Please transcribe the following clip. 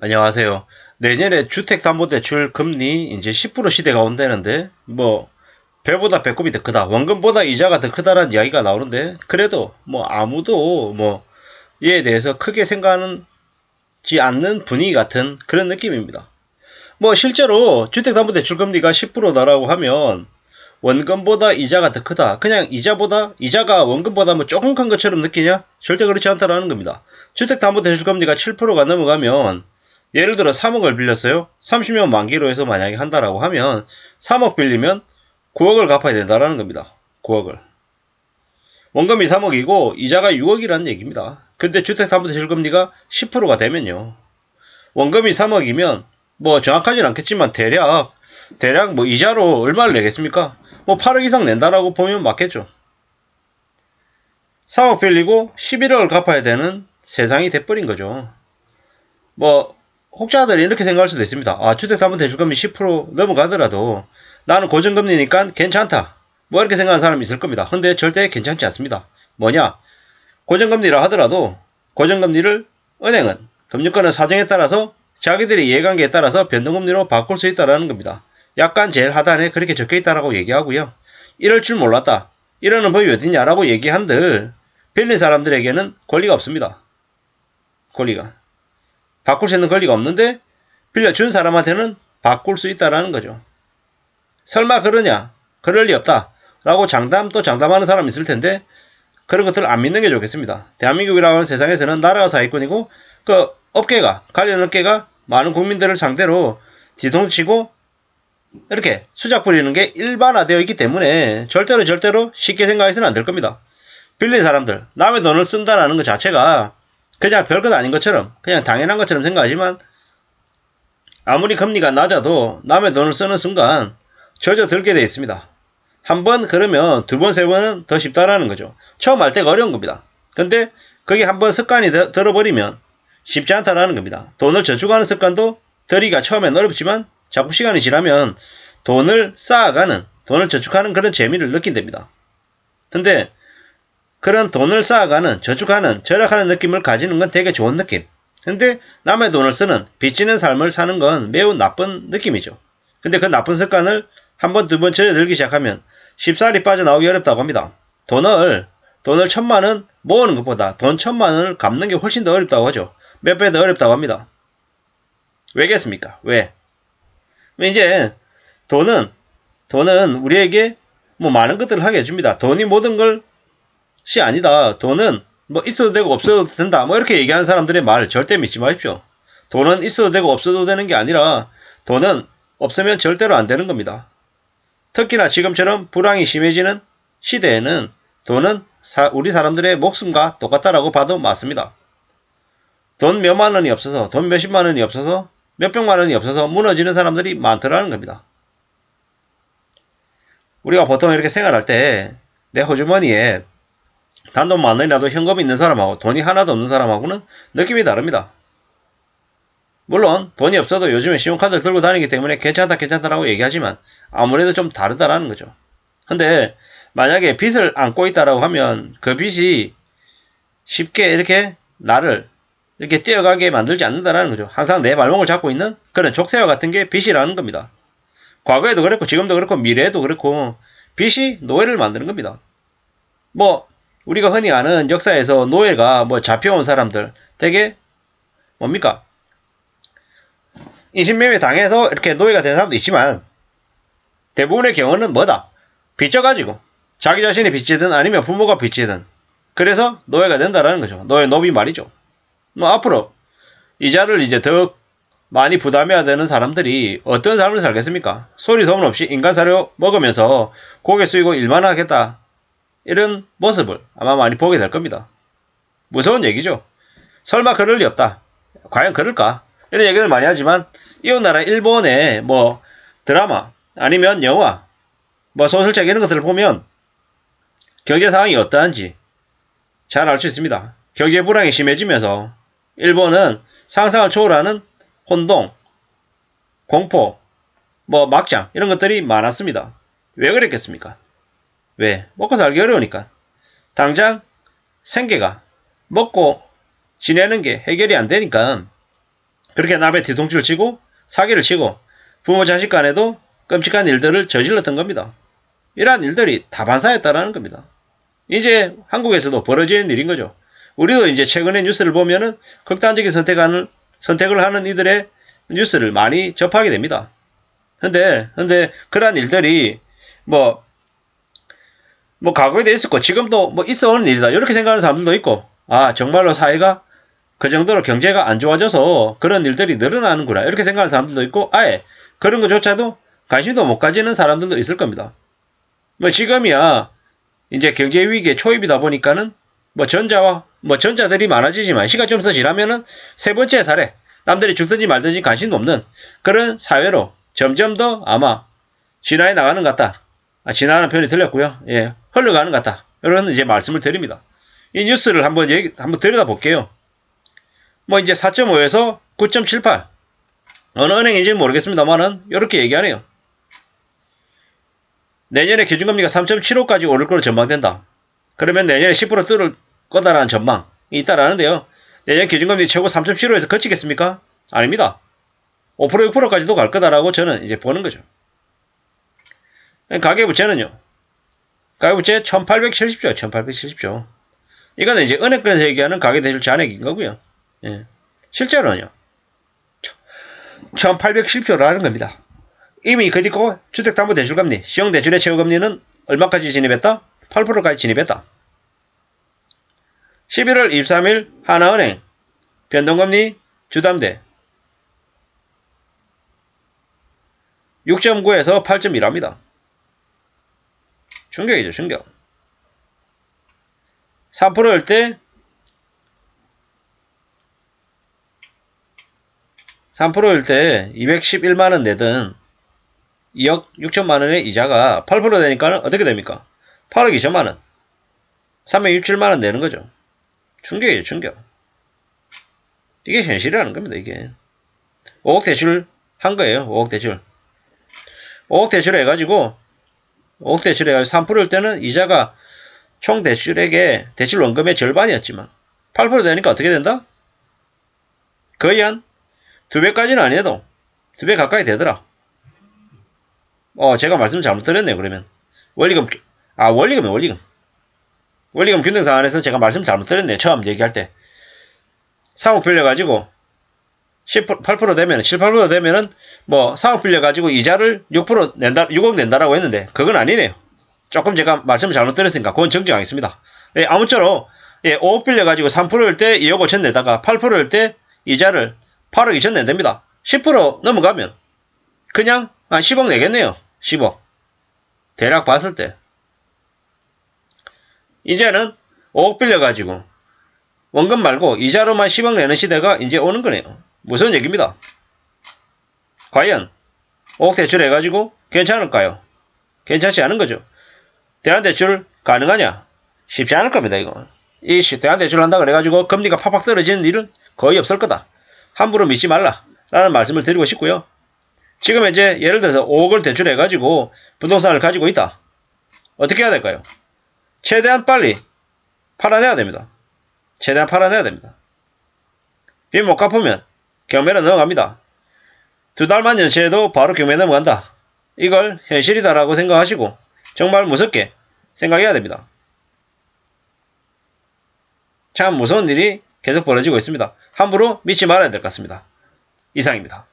안녕하세요. 내년에 주택담보대출 금리 이제 10% 시대가 온다는데 뭐 배보다 배꼽이 더 크다. 원금보다 이자가 더 크다라는 이야기가 나오는데 그래도 뭐 아무도 뭐 이에 대해서 크게 생각하지 않는 분위기 같은 그런 느낌입니다. 뭐 실제로 주택담보대출 금리가 10%다라고 하면 원금보다 이자가 더 크다. 그냥 이자가 원금보다 뭐 조금 큰 것처럼 느끼냐? 절대 그렇지 않다라는 겁니다. 주택담보대출 금리가 7%가 넘어가면 예를 들어 3억을 빌렸어요. 30년 만기로 해서 만약에 한다라고 하면 3억 빌리면 9억을 갚아야 된다라는 겁니다. 9억을. 원금이 3억이고 이자가 6억이라는 얘기입니다. 근데 주택담보대출 금리가 10%가 되면요. 원금이 3억이면 뭐 정확하진 않겠지만 대략 뭐 이자로 얼마를 내겠습니까? 뭐 8억 이상 낸다라고 보면 맞겠죠. 3억 빌리고 11억을 갚아야 되는 세상이 돼버린 거죠. 뭐 혹자들이 이렇게 생각할 수도 있습니다. 아, 주택담보대출금리 10% 넘어가더라도 나는 고정금리니까 괜찮다. 뭐 이렇게 생각하는 사람이 있을 겁니다. 근데 절대 괜찮지 않습니다. 뭐냐? 고정금리라 하더라도 고정금리를 은행은 금융권은 사정에 따라서 자기들의 이해관계에 따라서 변동금리로 바꿀 수 있다는 겁니다. 약간 제일 하단에 그렇게 적혀있다라고 얘기하고요. 이럴 줄 몰랐다. 이러는 법이 어딨냐라고 얘기한들 빌린 사람들에게는 권리가 없습니다. 권리가. 바꿀 수 있는 권리가 없는데 빌려준 사람한테는 바꿀 수 있다라는 거죠. 설마 그러냐? 그럴 리 없다. 라고 또 장담하는 사람이 있을 텐데 그런 것들을 안 믿는 게 좋겠습니다. 대한민국이라고 하는 세상에서는 나라가 사기꾼이고 그 관련 업계가 많은 국민들을 상대로 뒤통치고 이렇게 수작 부리는 게 일반화되어 있기 때문에 절대로 쉽게 생각해서는 안 될 겁니다. 빌린 사람들, 남의 돈을 쓴다라는 것 자체가 그냥 별것 아닌 것처럼 그냥 당연한 것처럼 생각하지만 아무리 금리가 낮아도 남의 돈을 쓰는 순간 젖어들게 되어 있습니다. 한 번 그러면 두 번, 세 번은 더 쉽다라는 거죠. 처음 할 때가 어려운 겁니다. 근데 그게 한 번 습관이 들어버리면 쉽지 않다라는 겁니다. 돈을 저축하는 습관도 들이기가 처음엔 어렵지만 자꾸 시간이 지나면 돈을 저축하는 그런 재미를 느낀답니다. 근데 그런 돈을 쌓아가는, 저축하는, 절약하는 느낌을 가지는 건 되게 좋은 느낌. 근데 남의 돈을 쓰는, 빚지는 삶을 사는 건 매우 나쁜 느낌이죠. 근데 그 나쁜 습관을 한 번, 두 번 젖어들기 시작하면 쉽사리 빠져나오기 어렵다고 합니다. 돈을 1,000만원 모으는 것보다 돈 1,000만원을 갚는 게 훨씬 더 어렵다고 하죠. 몇 배 더 어렵다고 합니다. 왜겠습니까? 왜? 이제 돈은, 돈은 우리에게 뭐 많은 것들을 하게 해줍니다. 돈이 모든 것이 아니다. 돈은 뭐 있어도 되고 없어도 된다. 뭐 이렇게 얘기하는 사람들의 말 절대 믿지 마십시오. 돈은 있어도 되고 없어도 되는 게 아니라 돈은 없으면 절대로 안 되는 겁니다. 특히나 지금처럼 불황이 심해지는 시대에는 돈은 우리 사람들의 목숨과 똑같다라고 봐도 맞습니다. 돈 몇만 원이 없어서 돈 몇십만 원이 없어서 몇백만 원이 없어서 무너지는 사람들이 많더라는 겁니다. 우리가 보통 이렇게 생활할 때 내 호주머니에 단돈 만 원이라도 현금이 있는 사람하고 돈이 하나도 없는 사람하고는 느낌이 다릅니다. 물론 돈이 없어도 요즘에 신용카드를 들고 다니기 때문에 괜찮다라고 얘기하지만 아무래도 좀 다르다라는 거죠. 근데 만약에 빚을 안고 있다라고 하면 그 빚이 쉽게 이렇게 나를 이렇게 뛰어가게 만들지 않는다라는 거죠. 항상 내 발목을 잡고 있는 그런 족쇄와 같은 게 빚이라는 겁니다. 과거에도 그랬고 지금도 그렇고 미래에도 그렇고 빚이 노예를 만드는 겁니다. 뭐 우리가 흔히 아는 역사에서 노예가 뭐 잡혀온 사람들 되게 뭡니까? 인신매매 당해서 이렇게 노예가 된 사람도 있지만 대부분의 경우는 뭐다? 빚져가지고 자기 자신이 빚지든 아니면 부모가 빚지든 그래서 노예가 된다라는 거죠. 노예 노비 말이죠. 뭐 앞으로 이자를 이제 더 많이 부담해야 되는 사람들이 어떤 삶을 살겠습니까? 소리 소문 없이 인간사료 먹으면서 고개 숙이고 일만 하겠다. 이런 모습을 아마 많이 보게 될 겁니다. 무서운 얘기죠. 설마 그럴 리 없다. 과연 그럴까? 이런 얘기를 많이 하지만 이웃나라 일본의 뭐 드라마 아니면 영화 뭐 소설책 이런 것들을 보면 경제 상황이 어떠한지 잘 알 수 있습니다. 경제 불황이 심해지면서 일본은 상상을 초월하는 혼동, 공포, 뭐 막장 이런 것들이 많았습니다. 왜 그랬겠습니까? 왜? 먹고 살기 어려우니까. 당장 생계가 먹고 지내는 게 해결이 안 되니까 그렇게 남의 뒤통수를 치고 사기를 치고 부모 자식 간에도 끔찍한 일들을 저질렀던 겁니다. 이러한 일들이 다반사였다라는 겁니다. 이제 한국에서도 벌어지는 일인 거죠. 우리도 이제 최근에 뉴스를 보면은 극단적인 선택을 하는 이들의 뉴스를 많이 접하게 됩니다. 근데 그러한 일들이 뭐 과거에도 있었고 지금도 뭐 있어 오는 일이다 이렇게 생각하는 사람들도 있고, 아 정말로 사회가 그 정도로 경제가 안 좋아져서 그런 일들이 늘어나는구나 이렇게 생각하는 사람들도 있고, 아예 그런 것조차도 관심도 못 가지는 사람들도 있을 겁니다. 뭐 지금이야 이제 경제 위기의 초입이다 보니까는 전자들이 많아지지만 시간 좀 더 지나면은 세 번째 사례, 남들이 죽든지 말든지 관심도 없는 그런 사회로 점점 더 아마 진화해 나가는 것 같다. 진화하는 표현이 틀렸고요. 예, 흘러가는 것 같다. 이런 이제 말씀을 드립니다. 이 뉴스를 한번 들여다볼게요. 뭐 이제 4.5에서 9.78. 어느 은행인지는 모르겠습니다만은 이렇게 얘기하네요. 내년에 기준금리가 3.75까지 오를 것으로 전망된다. 그러면 내년에 10% 뚫을 거다라는 전망이 있다라는데요. 내년 기준금리 최고 3.75에서 거치겠습니까? 아닙니다. 5% 6%까지도 갈 거다라고 저는 이제 보는 거죠. 가계부채는요. 가계부채 1870조, 1870조. 이거는 이제 은행권에서 얘기하는 가계대출 잔액인 거고요. 예. 실제로는요. 1810조라는 겁니다. 이미 그리고 주택담보대출금리, 신용대출의 최고금리는 얼마까지 진입했다? 8%까지 진입했다. 11월 23일 하나은행 변동금리 주담대 6.9에서 8.1합니다. 충격이죠, 충격. 3%일 때 3%일 때 211만원 내든 2억 6천만원의 이자가 8% 되니까 어떻게 됩니까? 8억 2천만원. 367만원 내는 거죠. 충격이에요, 충격. 이게 현실이라는 겁니다, 이게. 5억 대출 한 거예요, 5억 대출. 5억 대출 해가지고 3%일 때는 이자가 총 대출액의 대출 원금의 절반이었지만 8% 되니까 어떻게 된다? 거의 한 2배까지는 아니어도 2배 가까이 되더라. 제가 말씀 잘못 드렸네요, 그러면. 원리금 균등상 안에서 제가 말씀 잘못 드렸네요, 처음 얘기할 때. 3억 빌려가지고 8% 되면, 7, 8% 되면은, 3억 빌려가지고 이자를 6% 낸다, 6억 낸다라고 했는데, 그건 아니네요. 조금 제가 말씀 잘못 드렸으니까, 그건 정정하겠습니다. 예, 아무쪼록, 5억 빌려가지고 3%일 때 2억 5천 내다가 8%일 때 이자를 8억 2천 낸답니다. 10% 넘어가면, 그냥 한 10억 내겠네요. 10억. 대략 봤을 때. 이제는 5억 빌려가지고, 원금 말고 이자로만 10억 내는 시대가 이제 오는 거네요. 무서운 얘기입니다. 과연 5억 대출 해가지고 괜찮을까요? 괜찮지 않은 거죠. 대안대출 가능하냐? 쉽지 않을 겁니다, 이거. 이 대안대출 한다 그래가지고 금리가 팍팍 떨어지는 일은 거의 없을 거다. 함부로 믿지 말라. 라는 말씀을 드리고 싶고요. 지금 이제 예를 들어서 5억을 대출해가지고 부동산을 가지고 있다. 어떻게 해야 될까요? 최대한 빨리 팔아내야 됩니다. 최대한 팔아내야 됩니다. 빚 못 갚으면 경매로 넘어갑니다. 2달만 연체해도 바로 경매 넘어간다. 이걸 현실이다라고 생각하시고 정말 무섭게 생각해야 됩니다. 참 무서운 일이 계속 벌어지고 있습니다. 함부로 믿지 말아야 될 것 같습니다. 이상입니다.